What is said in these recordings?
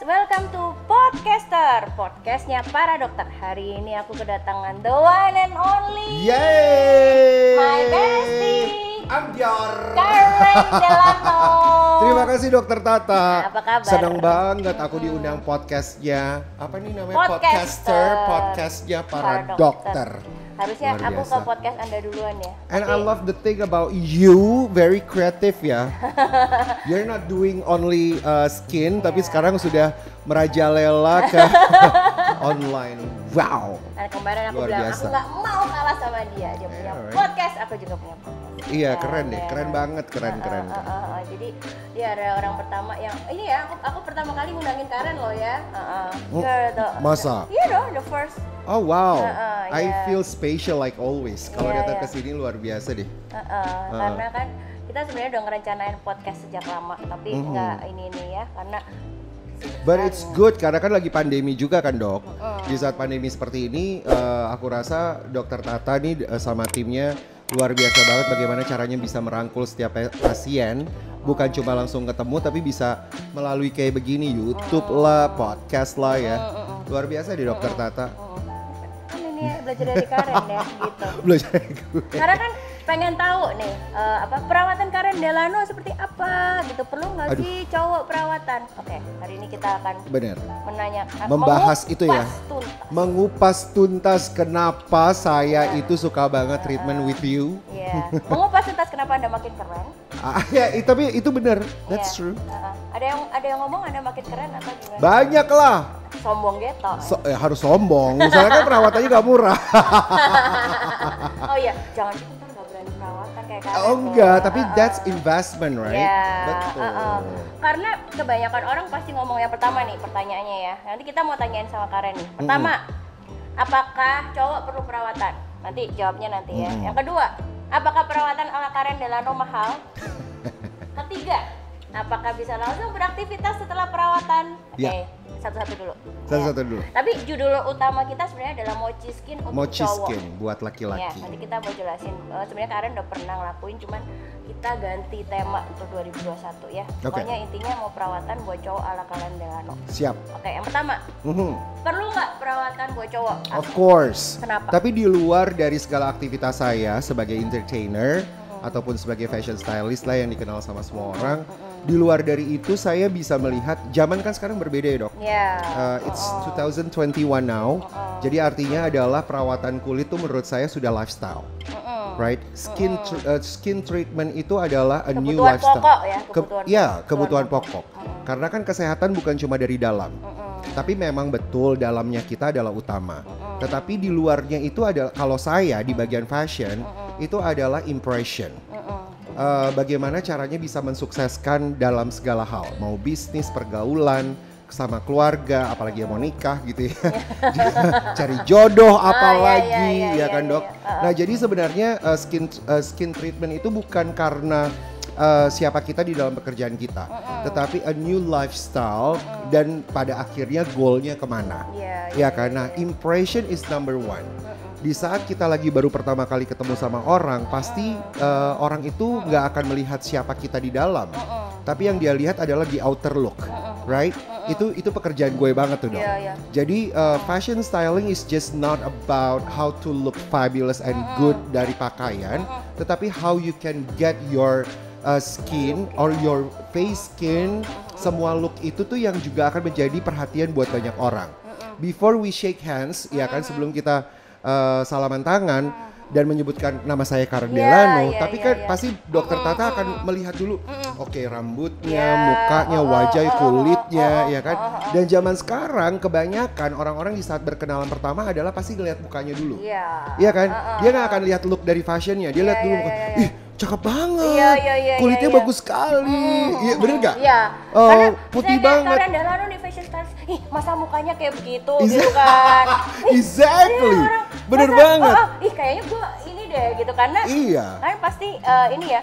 welcome to Podcaster, podcastnya para dokter. Hari ini aku kedatangan the one and only my bestie, Ambiar Karen Delano. Terima kasih Dokter Tata. Nah, apa kabar? Senang banget aku diundang podcastnya. Apa nih namanya? Podcastnya para dokter. Harusnya aku ke podcast Anda duluan ya. And I love the thing about you, very creative ya. You're not doing only skin, tapi sekarang sudah merajalela ke online. Wow. Nah, kemarin aku Luar bilang biasa. aku nggak mau kalah sama dia. Dia punya podcast, aku juga punya podcast. Iya keren deh, keren banget, keren. Jadi dia ada orang pertama yang ini ya, aku pertama kali ngundangin Karen loh ya. Masa? Iya dong, the first. Oh wow, I yeah. feel special like always. Kalau Yeah, datang yeah. ke sini luar biasa deh. Karena kan kita sebenarnya udah ngerencanain podcast sejak lama, tapi nggak ini ya, karena. But it's good karena kan lagi pandemi juga kan dok. Di saat pandemi seperti ini, aku rasa Dokter Tata nih sama timnya luar biasa banget bagaimana caranya bisa merangkul setiap pasien. Bukan cuma langsung ketemu tapi bisa melalui kayak begini, YouTube lah, podcast lah ya. Luar biasa di Dokter Tata. Ini belajar dari Karen ya gitu. Belajar dari gue. Karena kan pengen tahu nih perawatan Karen Delano seperti apa gitu, perlu nggak sih cowok perawatan? Oke, hari ini kita akan Membahas itu ya. tuntas. Mengupas tuntas kenapa saya itu suka banget treatment with you. Iya. Mengupas tuntas kenapa Anda makin keren? Ya, tapi itu benar. That's Iya. true. Ada yang ngomong Anda makin keren atau gimana? Banyak lah. Sombong gitu. Harus sombong. Misalnya kan perawatannya gak murah. Oh iya, jangan ntar nggak berani perawatan kayak Karen. Oh enggak, tapi that's investment, right? Iya. Betul. Karena kebanyakan orang pasti ngomong yang pertama nih pertanyaannya ya. Nanti kita mau tanyain sama Karen nih. Pertama, apakah cowok perlu perawatan? Nanti jawabnya nanti ya. Yang kedua, apakah perawatan ala Karen Delano mahal? Ketiga, apakah bisa langsung beraktivitas setelah perawatan? Oke, satu-satu dulu. Satu-satu dulu. Tapi judul utama kita sebenarnya adalah Mochi Skin untuk Mochi cowok. skin buat Ya, laki-laki. nanti kita mau jelasin. Sebenarnya Karen udah pernah ngelakuin, cuman kita ganti tema untuk 2021 ya. Pokoknya intinya mau perawatan buat cowok ala Karen Delano. Siap. Oke, yang pertama, perlu nggak perawatan buat cowok? Of course. Kenapa? Tapi di luar dari segala aktivitas saya sebagai entertainer ataupun sebagai fashion stylist lah yang dikenal sama semua orang, di luar dari itu saya bisa melihat zaman kan sekarang berbeda ya dok. It's 2021 now. Jadi artinya adalah perawatan kulit tuh menurut saya sudah lifestyle. Right? Skin treatment itu adalah a new lifestyle. Kebutuhan pokok. Karena kan kesehatan bukan cuma dari dalam. Tapi memang betul dalamnya kita adalah utama. Tetapi di luarnya itu adalah, kalau saya di bagian fashion itu adalah impression. Bagaimana caranya bisa mensukseskan dalam segala hal, mau bisnis, pergaulan, sama keluarga, apalagi yang mau nikah gitu ya. Cari jodoh apalagi ya kan dok. Nah jadi sebenarnya skin treatment itu bukan karena siapa kita di dalam pekerjaan kita, tetapi a new lifestyle dan pada akhirnya goalnya kemana. Ya karena impression is number one. Di saat kita lagi baru pertama kali ketemu sama orang, pasti orang itu nggak akan melihat siapa kita di dalam, tapi yang dia lihat adalah the outer look, right? Itu pekerjaan gue banget tuh dong. Jadi fashion styling is just not about how to look fabulous and good dari pakaian, tetapi how you can get your skin or your face skin, semua look itu tuh yang juga akan menjadi perhatian buat banyak orang. Before we shake hands, ya kan sebelum kita salaman tangan dan menyebutkan nama saya Karen Delano, tapi kan pasti Dokter Tata akan melihat dulu, oke, rambutnya, mukanya, wajah, kulitnya, ya kan. Dan zaman sekarang kebanyakan orang-orang di saat berkenalan pertama adalah pasti ngelihat mukanya dulu, iya kan. Dia nggak akan lihat look dari fashionnya, dia lihat dulu muka, ih cakep banget, kulitnya bagus sekali, iya bener nggak? Iya. Putih banget. Karen Delano di fashion stylist, ih masa mukanya kayak begitu gitu kan? Exactly, bener banget. Ih kayaknya gue ini deh gitu karena kan pasti ini ya.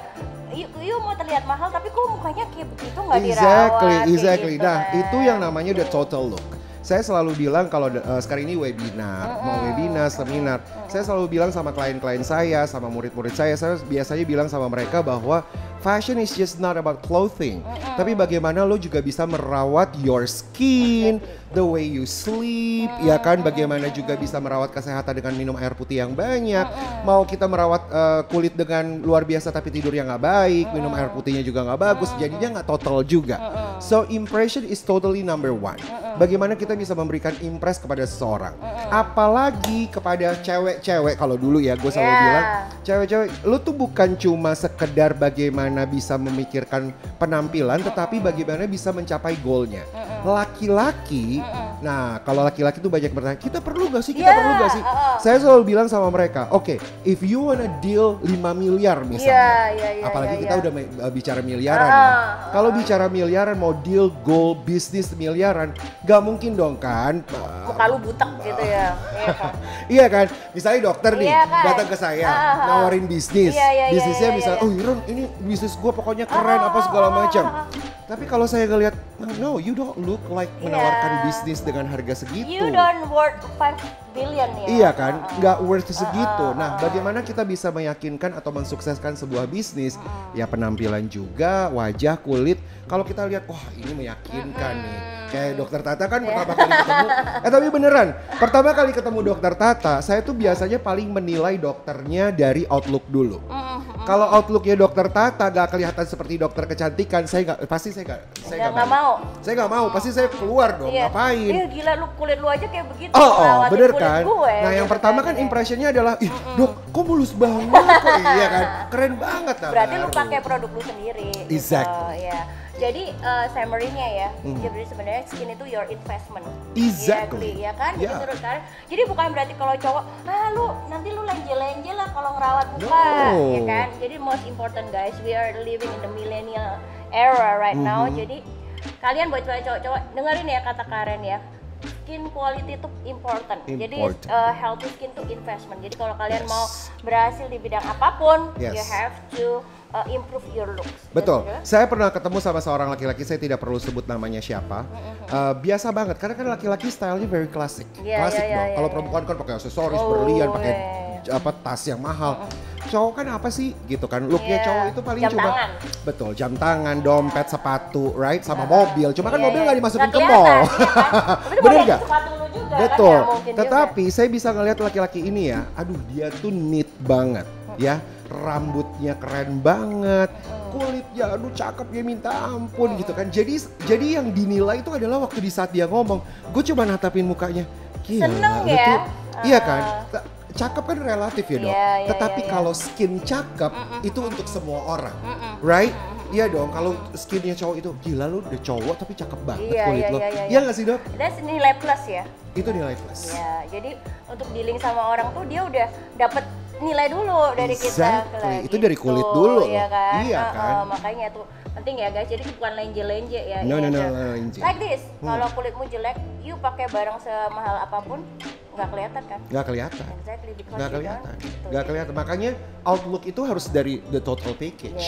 You mau terlihat mahal tapi kok mukanya kayak begitu nggak dirawat. Exactly. Gitu, nah kan? itu yang namanya the total look. Saya selalu bilang kalau sekarang ini webinar, mau webinar, seminar, saya selalu bilang sama klien-klien saya, sama murid-murid saya biasanya bilang sama mereka bahwa fashion is just not about clothing. Tapi bagaimana lo juga bisa merawat your skin, the way you sleep, ya kan? Bagaimana juga bisa merawat kesehatan dengan minum air putih yang banyak. Mau kita merawat kulit dengan luar biasa tapi tidur yang nggak baik, minum air putihnya juga nggak bagus, jadinya nggak total juga. So impression is totally number one. Bagaimana kita bisa memberikan impress kepada seseorang, apalagi kepada cewek-cewek. Kalau dulu ya gue selalu bilang, cewek-cewek, lu tuh bukan cuma sekedar bagaimana bisa memikirkan penampilan, tetapi bagaimana bisa mencapai goalnya. Laki-laki, nah kalau laki-laki tuh banyak bertanya, kita perlu gak sih, kita perlu gak sih? Saya selalu bilang sama mereka, oke, if you wanna deal 5 miliar misalnya, apalagi kita udah bicara miliaran ya. Kalau bicara miliaran, mau deal goal bisnis miliaran, gak mungkin dong kan. Muka lu butek gitu ya. Iya kan, misalnya dokter nih datang ke saya nawarin bisnis, bisnisnya misalnya, oh Iron ini bisnis gue pokoknya keren apa segala macam. Tapi kalau saya ngeliat, no, you don't look like menawarkan bisnis dengan harga segitu. You don't worth 5 billion ya. Iya kan, nggak worth segitu. Nah, bagaimana kita bisa meyakinkan atau mensukseskan sebuah bisnis? Ya penampilan juga, wajah, kulit. Kalau kita lihat, wah ini meyakinkan nih. Kayak dokter Tata kan pertama kali ketemu. Tapi beneran, pertama kali ketemu dokter Tata, saya tuh biasanya paling menilai dokternya dari outlook dulu. Kalau outlooknya dokter Tata gak kelihatan seperti dokter kecantikan, saya nggak mau. Saya nggak mau, pasti saya keluar dong. Ngapain? Iya gila, lu kulit lu aja kayak begitu. Oh bener kan? Gue, nah yang pertama kan impressionnya adalah, ih dok, kok mulus banget kok, iya kan? Keren banget. Berarti lu pakai produk lu sendiri. Exactly. Gitu, ya. Jadi summary-nya ya, jadi sebenarnya skin itu your investment. Exactly. Ya kan? Menurut kalian. Jadi bukan berarti kalau cowok, nanti lu lenje-lenje lah kalau ngerawat muka, ya kan? Jadi most important guys, we are living in the millennial era right now. Jadi kalian buat cowok-cowok dengerin ya kata Karen ya. Skin quality itu important. Jadi healthy skin itu investment. Jadi kalau kalian mau berhasil di bidang apapun, you have to improve your looks. Betul. Saya pernah ketemu sama seorang laki-laki, saya tidak perlu sebut namanya siapa. Biasa banget, karena kan laki-laki stylenya very classic. Klasik dong. Kalau perempuan kan pakai aksesoris, berlian, pakai tas yang mahal. Cowok kan apa sih gitu kan, looknya cowok itu paling cuma betul, jam tangan, dompet, sepatu, right, sama mobil. Cuma kan mobil nggak dimasukin ke mall. Bener nggak? Betul. Tetapi saya bisa ngelihat laki-laki ini ya, aduh dia tuh neat banget ya, rambutnya keren banget, kulitnya aduh cakep ya minta ampun gitu kan. Jadi yang dinilai itu adalah waktu di saat dia ngomong, gue coba natapin mukanya, gila, seneng ya? Iya kan? Cakep kan relatif ya dok, tetapi kalau skin cakep itu untuk semua orang, right? Iya dong, kalau skinnya cowok itu gila lu udah cowok tapi cakep banget kulit lo. Iya nggak sih dok? That's nilai plus ya. Itu nilai plus. Ya, jadi untuk dealing sama orang tuh dia udah dapet nilai dulu dari kita. Itu dari kulit dulu. Iya kan? Iya kan? Makanya tuh penting ya guys, jadi bukan lenje-lenje ya. No, lenje. Like this, kalau kulitmu jelek, you pakai barang semahal apapun nggak kelihatan kan? Nggak kelihatan. Exactly, nggak kelihatan. Nggak kelihatan. Makanya outlook itu harus dari the total package.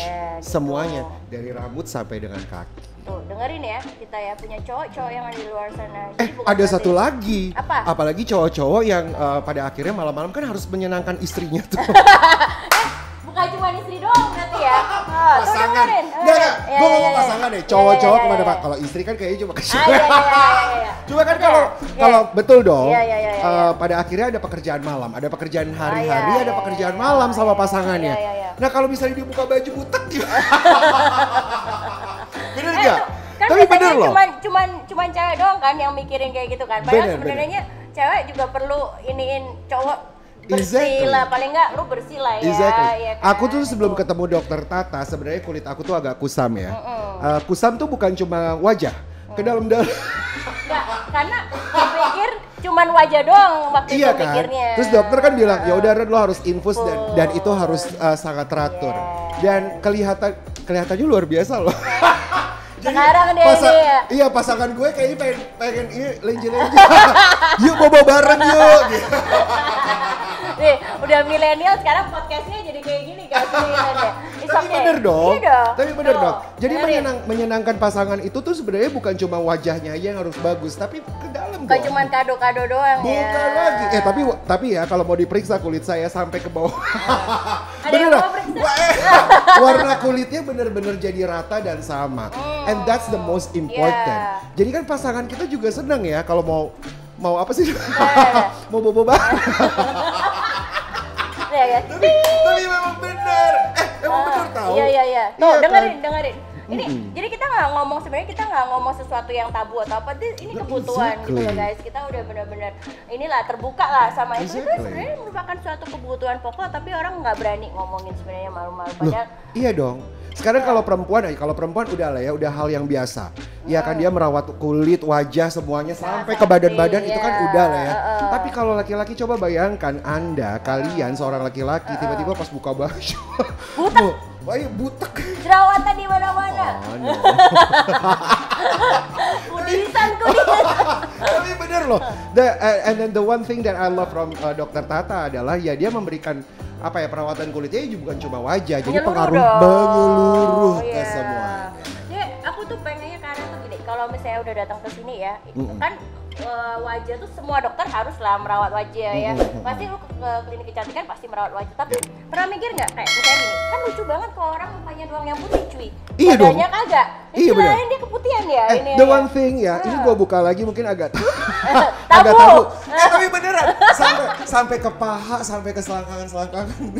Semuanya, dari rambut sampai dengan kaki. Tuh, dengerin ya, kita ya punya cowok-cowok yang ada di luar sana. Ada satu lagi. Apa? Apalagi cowok-cowok yang pada akhirnya malam-malam kan harus menyenangkan istrinya tuh. Bukan cuma istri doang berarti ya. Pasangan. Enggak. Gue ngomong pasangan deh. Cowok-cowok kemana Pak? Kalau istri kan kayaknya cuma kesini. Cuma kan kalau betul dong. Pada akhirnya ada pekerjaan malam, ada pekerjaan hari-hari, ada pekerjaan malam sama pasangannya. Nah kalau misalnya dia buka baju butek gimana? Bener nggak? Kan tapi bener loh. Cuman cewek doang kan yang mikirin kayak gitu kan. Padahal sebenarnya cewek juga perlu iniin cowok bersih lah, paling nggak lu bersih lah ya. Ya kan? Aku tuh sebelum ketemu dokter Tata sebenarnya kulit aku tuh agak kusam ya. Kusam tuh bukan cuma wajah, ke dalam-dalam. Enggak, karena dipikir cuman wajah doang waktu itu kan? pikirnya. Terus dokter kan bilang ya udah lo harus infus dan itu harus sangat teratur. Dan kelihatannya luar biasa loh. Sekarang dia ya. Iya pasangan gue kayaknya pengen ini lenje-lenje. Yuk bobo bareng yuk. Gitu. Nih, udah milenial sekarang podcastnya jadi kayak gini guys. Tapi bener dong. Tapi bener dong. Jadi menyenangkan pasangan itu tuh sebenarnya bukan cuma wajahnya aja yang harus bagus, tapi ke dalam. Bukan cuma kado-kado doang ya. Bukan lagi. Tapi ya kalau mau diperiksa kulit saya sampai ke bawah. Ada yang mau periksa? warna kulitnya bener-bener jadi rata dan sama. And that's the most important. Jadi kan pasangan kita juga senang ya kalau mau apa sih? Mau boba. Tapi memang benar. Emang benar tahu. Iya. Tuh, dengerin. Ini jadi kita nggak ngomong sesuatu yang tabu atau apa. Ini kebutuhan gitu loh guys. Kita udah benar-benar inilah terbuka lah sama itu. Itu sebenarnya merupakan suatu kebutuhan pokok, tapi orang nggak berani ngomongin sebenarnya, malu-malu. Padahal iya dong. Sekarang kalau perempuan udah lah ya, udah hal yang biasa. Ya kan dia merawat kulit, wajah semuanya sampai ke badan-badan itu kan udah lah ya. Tapi kalau laki-laki coba bayangkan kalian seorang laki-laki tiba-tiba pas buka baju butek. Jerawatan di mana-mana. Kudisan. Tapi bener loh. And then the one thing that I love from Dr. Tata adalah ya dia memberikan perawatan kulitnya bukan cuma wajah, jadi pengaruh menyeluruh ke semuanya. Ya, aku tuh pengennya karena tuh gini, kalau misalnya udah datang ke sini ya, kan wajah tuh semua dokter haruslah merawat wajah ya. Pasti lu ke klinik kecantikan pasti merawat wajah. Tapi pernah mikir nggak kayak misalnya gini, kan lucu banget kalau orang mukanya doang yang putih cuy. Iya dong. Badannya kagak. Iya benar. Dia keputihan ya. The one thing ya, ini gua buka lagi mungkin agak tabu. Tapi beneran sampai ke paha, sampai ke selangkangan.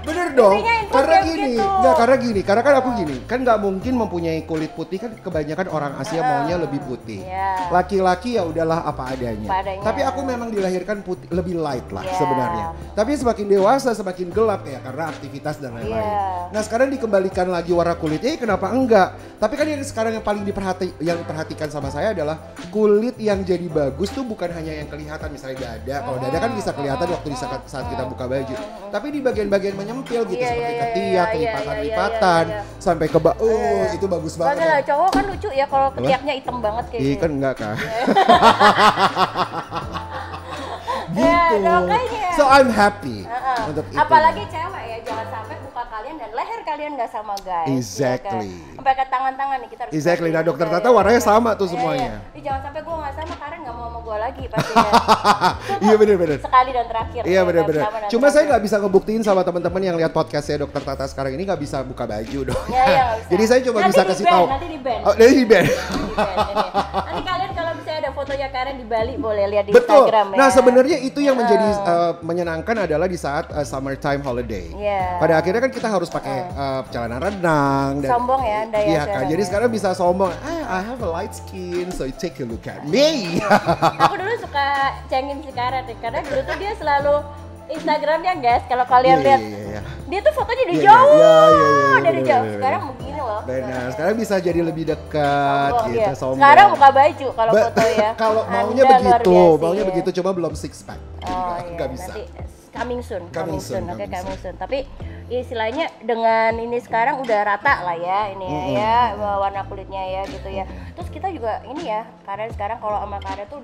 Bener dong. Karena gini, karena kan aku gini, kan nggak mungkin mempunyai kulit putih, kan kebanyakan orang Asia maunya lebih putih. Laki-laki ya udahlah apa adanya. Tapi aku memang dilahirkan putih, lebih light lah sebenarnya. Tapi semakin dewasa semakin gelap ya karena aktivitas dan lain-lain. Nah sekarang dikembalikan lagi warna kulitnya, kenapa enggak? Tapi kan yang sekarang yang paling diperhatikan sama saya adalah kulit yang jadi bagus tuh bukan hanya yang kelihatan misalnya dada. Kalau dada kan bisa kelihatan waktu saat kita buka baju. Tapi di bagian-bagian menyempil gitu seperti ketiak, kelipatan-lipatan sampai ke itu bagus banget. Padahal cowok kan lucu ya kalau ketiaknya hitam banget kayak gini. Iya kan enggak kan. Gitu. So I'm happy untuk itu. Apalagi cewek ya, jangan sampai muka kalian dan leher kalian nggak sama guys. Exactly. Ya kan? Sampai ke tangan-tangan nih kita harus. Exactly. Nah Dokter Tata warnanya sama tuh semuanya. Jangan sampai gue nggak sama, Karen nggak mau sama gue lagi pasti. Iya benar-benar. Sekali dan terakhir. Iya benar-benar. Cuma saya nggak bisa ngebuktiin sama teman-teman yang lihat podcastnya Dokter Tata sekarang ini nggak bisa buka baju dong. Iya. Jadi saya cuma bisa kasih tahu. Nanti di band. Nanti di band. Nanti kalian kalau misalnya ada fotonya Karen di Bali boleh lihat di Betul. Instagram ya. Nah sebenarnya itu yang menjadi menyenangkan adalah di saat summertime holiday. Pada akhirnya kan kita harus pakai celana renang. Dan, sombong ya Anda ya. Iya kan, jadi sekarang bisa sombong. I have a light skin, so take a look at me. Aku dulu suka cengin si Karen karena dulu tuh dia selalu Instagramnya guys, kalau kalian lihat dia tuh fotonya dari jauh, dari jauh. Sekarang begini loh. Benar, sekarang bisa jadi lebih dekat gitu. Sombong. Sekarang buka baju kalau foto ya. Kalau maunya begitu, cuma belum six pack. Nggak bisa. Coming soon. Tapi istilahnya dengan ini sekarang udah rata lah ya ini ya warna kulitnya ya gitu ya. Terus kita juga ini ya, karena sekarang kalau sama Karen tuh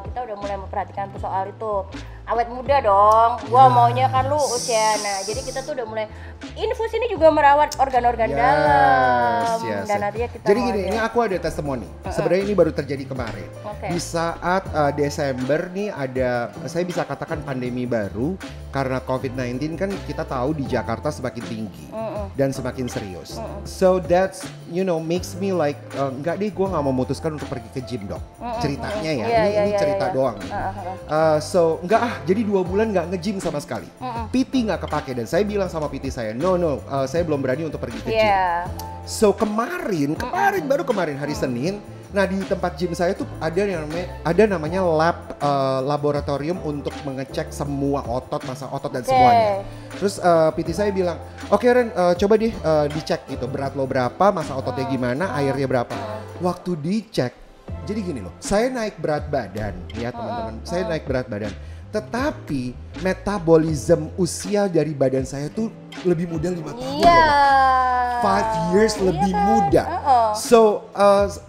kita udah mulai memperhatikan tuh soal itu awet muda dong. Gua maunya kan lu usia. Nah, jadi kita tuh udah mulai infus ini juga merawat organ-organ dalam dan nantinya kita. Jadi gini, ini aku ada testimoni. Sebenarnya ini baru terjadi kemarin. Di saat Desember nih saya bisa katakan pandemi baru karena COVID-19 kan kita tahu di Jakarta semakin tinggi dan semakin serius. So that's makes me like enggak deh, gue nggak memutuskan untuk pergi ke gym dok. Ceritanya ya, ini cerita doang. So enggak jadi 2 bulan nggak nge-gym sama sekali. PT nggak kepake dan saya bilang sama PT saya, no, saya belum berani untuk pergi ke gym. So kemarin hari Senin. Nah di tempat gym saya tuh ada namanya laboratorium untuk mengecek semua otot, masa otot dan semuanya. Terus PT saya bilang, oke Ren, coba deh dicek gitu, berat lo berapa, masa ototnya gimana, airnya berapa. Waktu dicek, jadi gini loh, saya naik berat badan ya teman-teman, saya naik berat badan. Tetapi metabolisme usia dari badan saya tuh lebih muda 5 tahun. 5 years lebih muda. So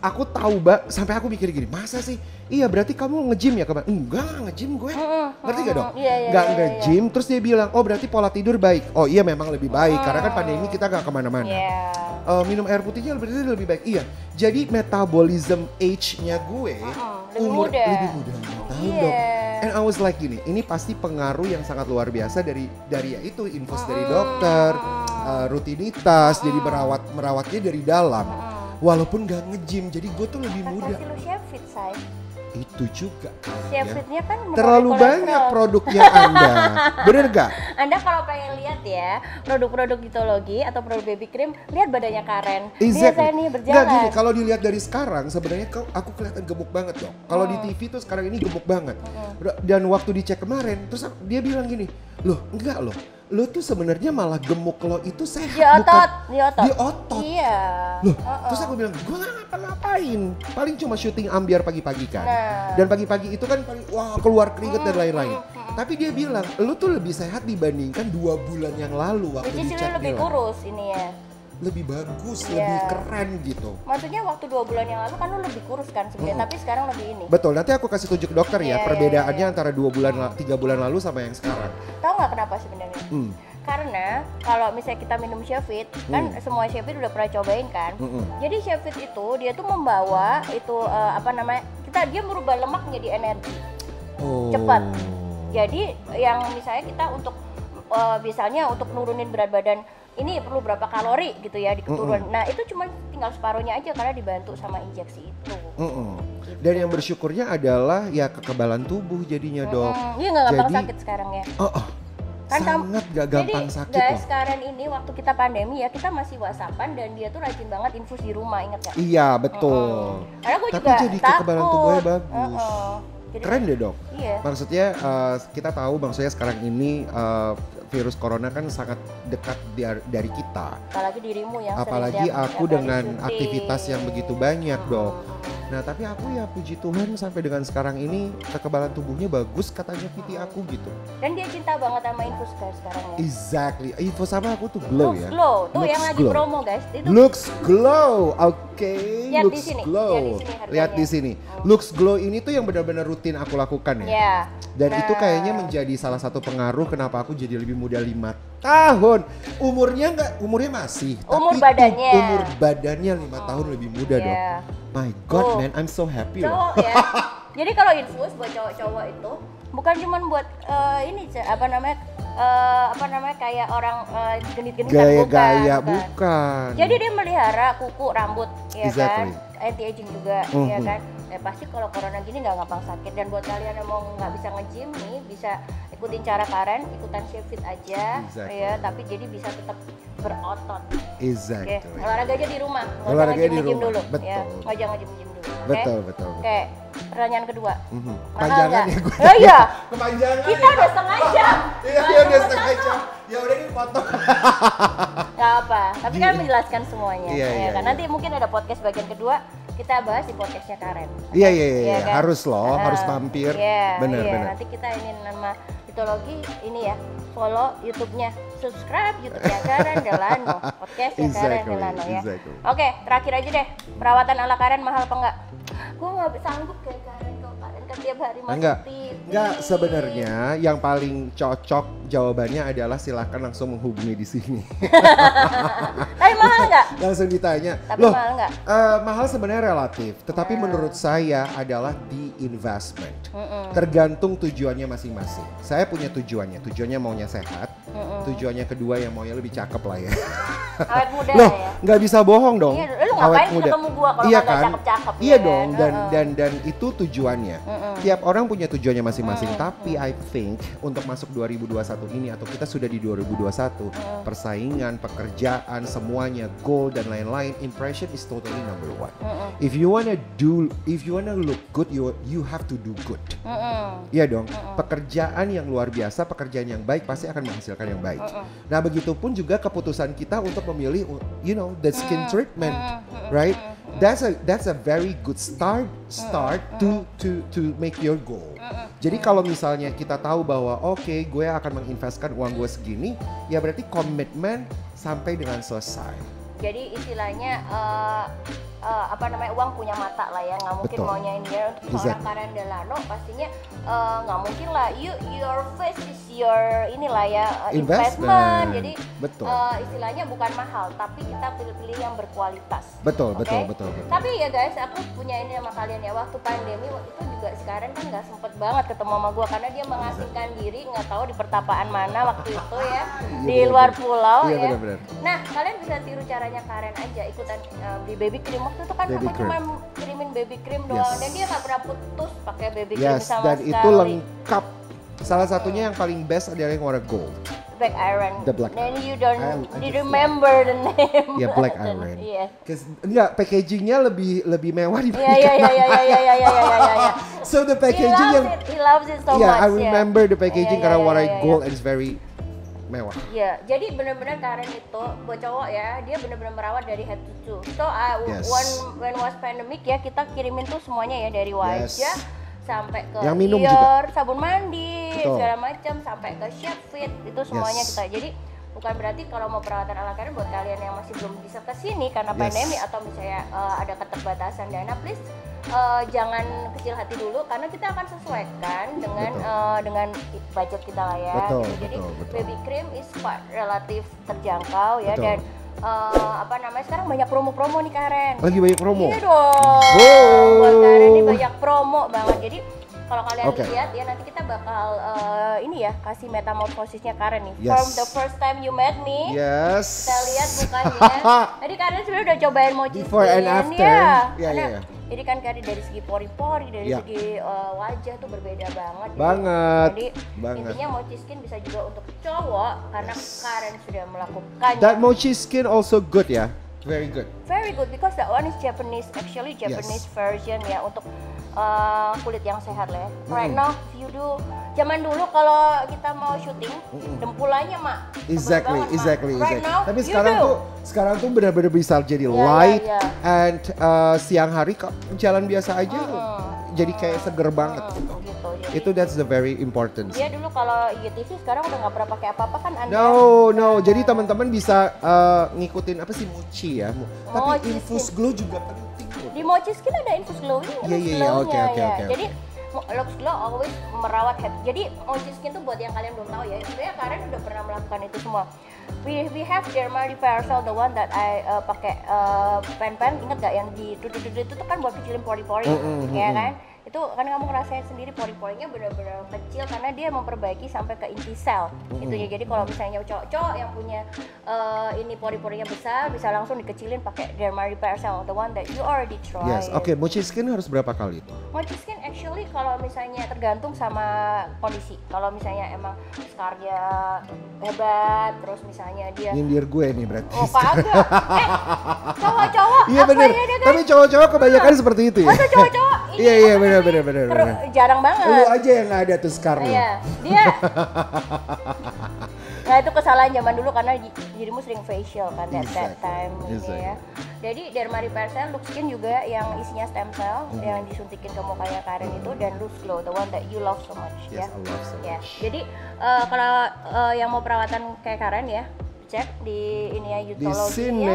aku tahu sampai aku mikir gini, masa sih? Iya berarti kamu nge-gym ya kemarin? Enggak nge-gym gue. Ngerti gak dong? Enggak nge-gym. Terus dia bilang, oh berarti pola tidur baik. Oh iya memang lebih baik karena kan pandemi kita gak kemana-mana. Minum air putihnya berarti lebih baik. Iya. Jadi metabolism age-nya gue umur lebih muda 5 tahun dong. And I was like gini, ini pasti pengaruh yang sangat luar biasa dari ya itu infus dari dokter, rutinitas, jadi merawatnya dari dalam. Walaupun gak nge-gym, jadi gue tuh lebih muda. Kasih lu Chefit, say. Itu juga Chefitnya kan terlalu banyak produknya Anda. Bener gak? Anda kalau pengen lihat ya produk-produk gitologi atau produk baby cream, lihat badannya Karen. Exactly. Biasanya nih berjalan. Nggak gini, kalau dilihat dari sekarang sebenarnya aku kelihatan gemuk banget dong. Kalau di TV tuh sekarang ini gemuk banget. Dan waktu dicek kemarin, terus dia bilang gini, loh enggak loh. Lo tuh sebenarnya malah gemuk lo itu sehat, di otot. Di otot. Iya. Loh, terus aku bilang, gue gak ngapa-ngapain. Paling cuma syuting ambiar pagi-pagi kan. Nah. Dan pagi-pagi itu kan paling, wah keluar keringet dan lain-lain. Tapi dia bilang, lo tuh lebih sehat dibandingkan 2 bulan yang lalu waktu dicek. Lebih kurus ini ya. Lebih bagus, lebih keren gitu. Maksudnya waktu 2 bulan yang lalu kan lu lebih kurus kan sebenarnya, tapi sekarang lebih ini. Betul, nanti aku kasih tunjuk dokter ya perbedaannya antara 2 bulan, 3 bulan lalu sama yang sekarang. Tahu nggak kenapa sebenarnya? Karena kalau misalnya kita minum Chefit, kan semua Chefit udah pernah cobain kan. Jadi Chefit itu dia tuh membawa itu dia merubah lemak menjadi energi. Cepat. Jadi yang misalnya kita untuk misalnya untuk nurunin berat badan ini perlu berapa kalori gitu ya di keturunan. Nah itu cuma tinggal separuhnya aja karena dibantu sama injeksi itu. Gitu. Dan yang bersyukurnya adalah ya kekebalan tubuh jadinya dok. Iya nggak gampang sakit sekarang ya. Kan sangat gak gampang sakit loh. Jadi guys sekarang ini waktu kita pandemi ya kita masih whatsappan dan dia tuh rajin banget infus di rumah, ingat gak? Iya betul. Karena gue tapi juga jadi kekebalan tubuhnya bagus. Jadi, keren deh dok. Iya. Maksudnya kita tahu maksudnya sekarang ini virus corona kan sangat dekat dari kita. Apalagi dirimu yang apalagi aku dengan aktivitas yang begitu banyak dok. Nah tapi aku ya puji Tuhan sampai dengan sekarang ini kekebalan tubuhnya bagus katanya PT aku gitu. Dan dia cinta banget sama infus sekarang ya. Exactly, infus sama aku tuh glow Looks ya. Glow, tuh Looks yang lagi glow. promo guys. Itu Looks Glow, oke. Lihat Looks di sini, Glow. Lihat di sini. Looks Glow ini tuh yang benar-benar rutin aku lakukan ya. Yeah. Dan itu kayaknya menjadi salah satu pengaruh kenapa aku jadi lebih muda 5 tahun. Umurnya masih. Umur tapi badannya. Umur badannya 5 tahun lebih muda dong. My God man, I'm so happy loh. Ya. Jadi kalau infus buat cowok-cowok itu bukan cuma buat kayak orang genit-genitan bukan. Jadi dia melihara kuku, rambut, ya exactly. kan, anti aging juga, ya kan. Pasti kalau corona gini nggak gampang sakit. Dan buat kalian yang mau nggak bisa nge-gym nih, bisa ikutin cara Karen, ikutan Chefit aja, ya. Tapi jadi bisa tetap berotot. Exactly. Okay. Olahraga aja di rumah, olahraga di rumah dulu, betul. Ya. Nggak jangan nge-gym dulu. Betul, betul. Oke. Pertanyaan kedua. Panjangan ya gue. Oh iya. Kepanjangan. Kita udah setengah jam. Iya udah setengah jam. Ya udah ini potong. Gak apa. Tapi kan menjelaskan semuanya. Iya, kan. Nanti mungkin ada podcast bagian kedua. Kita bahas di podcastnya Karen. Iya. Kan? Harus loh, harus mampir. Benar. Nanti kita ini nama Gitologi ini ya. Follow YouTube-nya, subscribe YouTube-nya Karen Delano, podcastnya Karen Delano ya. Oke, terakhir aja deh. Perawatan ala Karen mahal apa enggak? Gue nggak sanggup kayak Karen kalau Karen kan tiap hari masuk TV. Enggak, sebenarnya yang paling cocok jawabannya adalah silakan langsung menghubungi di sini. Tapi mahal nggak? Langsung ditanya. Tapi loh, mahal nggak? Mahal sebenarnya relatif, tetapi menurut saya adalah di investment. Tergantung tujuannya masing-masing. Saya punya tujuannya maunya sehat. Tujuannya kedua yang maunya lebih cakep lah ya. Awet muda loh, ya. Nggak bisa bohong dong. Iya, lu ngapain ketemu gua kalau nggak kan? cakep-cakep? Iya ya, dong, kan? dan itu tujuannya. Tiap orang punya tujuannya masing-masing. Tapi I think untuk masuk 2021 ini atau kita sudah di 2021, persaingan, pekerjaan, semuanya, goal dan lain-lain, impression is totally number one. If you wanna look good, you have to do good. Iya dong. Pekerjaan yang luar biasa, pekerjaan yang baik pasti akan menghasilkan yang baik. Nah, begitupun juga keputusan kita untuk memilih, the skin treatment, right? That's a very good start to make your goal. Jadi kalau misalnya kita tahu bahwa gue akan menginvestkan uang gue segini, ya berarti komitmen sampai dengan selesai. Jadi istilahnya uang punya mata lah ya, nggak mungkin maunya ini ya. Untuk seorang Karen Delano pastinya nggak mungkin lah, your face is your inilah ya, investment. Jadi istilahnya bukan mahal, tapi kita pilih-pilih yang berkualitas. Betul. Tapi ya guys, aku punya ini sama kalian ya, waktu pandemi itu juga sekarang kan nggak sempet banget ketemu sama gue karena dia mengasingkan diri, nggak tahu di pertapaan mana waktu itu ya, di luar pulau ya. Bener. Nah, kalian bisa tiru caranya Karen aja, ikutan beli baby cream. Waktu itu kan aku cuma kirimin baby cream doang, dan dia nggak pernah putus pakai baby cream sama dan sekali. Itu lengkap. Salah satunya yang paling best adalah yang warna gold. Black Iron. The Black Then you don't remember the name. Ya, Black Iron. Yes. Enggak, packagingnya lebih mewah dibanding. Iya. So the packaging he loves it so much. Yeah, I remember the packaging karena warna gold and it's very mewah. Iya, jadi benar-benar Karen itu buat cowok ya, dia benar-benar merawat dari head to toe. So when was pandemic ya, kita kirimin tuh semuanya ya, dari wajah sampai ke yang minum ear, sabun mandi, segala macam, sampai ke shave fit, itu semuanya kita. Jadi bukan berarti kalau mau perawatan ala Karen buat kalian yang masih belum bisa ke sini karena pandemi atau misalnya ada keterbatasan dana, please jangan kecil hati dulu karena kita akan sesuaikan dengan budget kita lah ya. Jadi baby cream is relatif terjangkau ya, dan sekarang banyak promo-promo nih Karen. Lagi banyak promo? Iya dong. Buat Karen ini banyak promo banget. Jadi kalau kalian lihat ya, nanti kita bakal kasih metamorfosisnya Karen nih. From the first time you met me. Kita lihat mukanya. Jadi Karen sebenarnya udah cobain mochi before and after. Iya. Jadi kan Karen dari segi pori-pori, dari segi wajah tuh berbeda banget. Jadi intinya mochi skin bisa juga untuk cowok karena Karen sudah melakukannya. That mochi skin also good ya? Very good. Very good because that one is Japanese, actually Japanese version ya, untuk kulit yang sehat lah ya. Right now, if you do, zaman dulu kalau kita mau syuting, dempulannya mak. Exactly. Right now, tapi sekarang tuh benar-benar bisa jadi light and siang hari jalan biasa aja, jadi kayak seger banget. Itu that's the very important. Dia dulu kalau IGTV sekarang udah nggak pernah pakai apa-apa kan Anda? No. Jadi teman-teman bisa ngikutin apa sih mochi ya. Tapi infus glow juga penting. Di mochi skin ada infus glowing. Iya. Oke. Jadi Lux Glow always merawat head. Jadi mochi skin tuh buat yang kalian belum tahu ya, sebenarnya Karen udah pernah melakukan itu semua. We have Derma Reversal, the one that I pakai pen, inget gak yang di itu tuh kan buat kecilin pori-pori, ya kan? Itu kan kamu ngerasain sendiri pori-porinya benar-benar kecil karena dia memperbaiki sampai ke inti sel. Itu ya. Jadi kalau misalnya cowok-cowok yang punya ini pori-porinya besar bisa langsung dikecilin pakai Derma Repair Cell, the one that you already tried. Yes, oke. Mochi skin harus berapa kali itu? Mochi skin actually kalau misalnya tergantung sama kondisi. Kalau misalnya emang scarnya hebat, terus misalnya dia nyindir gue nih berarti. Oh kagak. Cowok-cowok. Iya bener. Tapi cowok-cowok kebanyakan seperti itu ya. Masa cowok-cowok? Iya bener. Jarang banget. Lu aja yang nggak ada tuh scarnya. Iya, dia. Nah itu kesalahan zaman dulu karena dirimu sering facial kan that time gitu ya. Jadi Derma Repair Cell, Lux Skin juga yang isinya stem cell yang disuntikin ke mukanya Karen itu, dan Lux Glow, the one that you love so much. Yes, I love so much. Jadi kalau yang mau perawatan kayak Karen ya, cek di ini ya, Youthology-nya.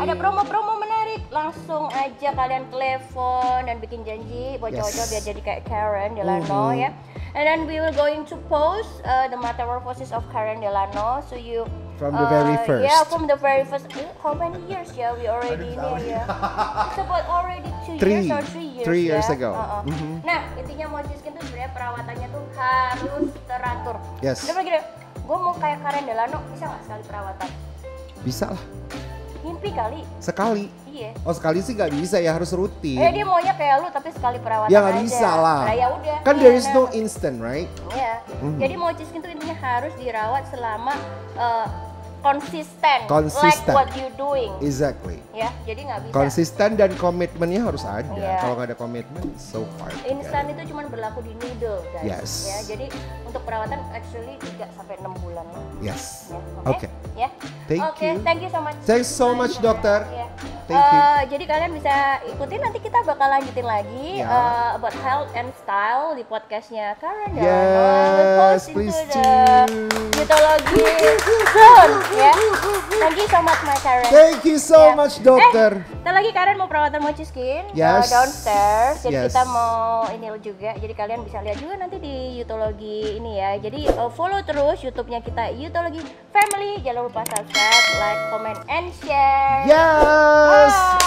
Ada promo-promo menarik, langsung aja kalian telepon dan bikin janji buat cowok-cowok biar jadi kayak Karen Delano ya. And then we will going to post the metamorphosis of Karen Delano, so you from the very first. Yeah, from the very first. How many years ya we already ini ya? It's about already 2 years or 3 years. 3 years ago. Nah intinya mochi skin tuh sebenarnya perawatannya tuh harus teratur. Yes. Udah begini, gue mau kayak Karen Delano, bisa nggak sekali perawatan? Bisa lah. Mimpi kali. Sekali. Iya. Oh sekali sih nggak bisa ya, harus rutin. Dia maunya kayak lu tapi sekali perawatan ya nggak aja. bisa lah. Nah, ya udah. Kan there is no instant, right? Iya. Jadi mochi skin tuh intinya harus dirawat selama konsisten. Like what you doing. Exactly. Ya, jadi nggak bisa. Konsisten dan komitmennya harus ada. Yeah. Kalau nggak ada komitmen, so hard. Instan itu cuma berlaku di needle, guys. Yes. Ya, jadi untuk perawatan actually 3 sampai 6 bulan. Yes. Ya, Oke. Ya. Thank you. Thank you so much. Thanks so much, dokter. Yeah. thank you. Jadi kalian bisa ikutin, nanti kita bakal lanjutin lagi about health and style di podcastnya Karen. Yes, please do. Yutologi zone, ya. Thank you so much, my Karen. Thank you so much, dokter. Kita lagi Karen mau perawatan mochi skin downstairs. Jadi kita mau ini juga. Jadi kalian bisa lihat juga nanti di Yutologi ini ya. Jadi follow terus YouTube-nya kita Yutologi Family. Jangan lupa subscribe, like, comment, and share. Yes.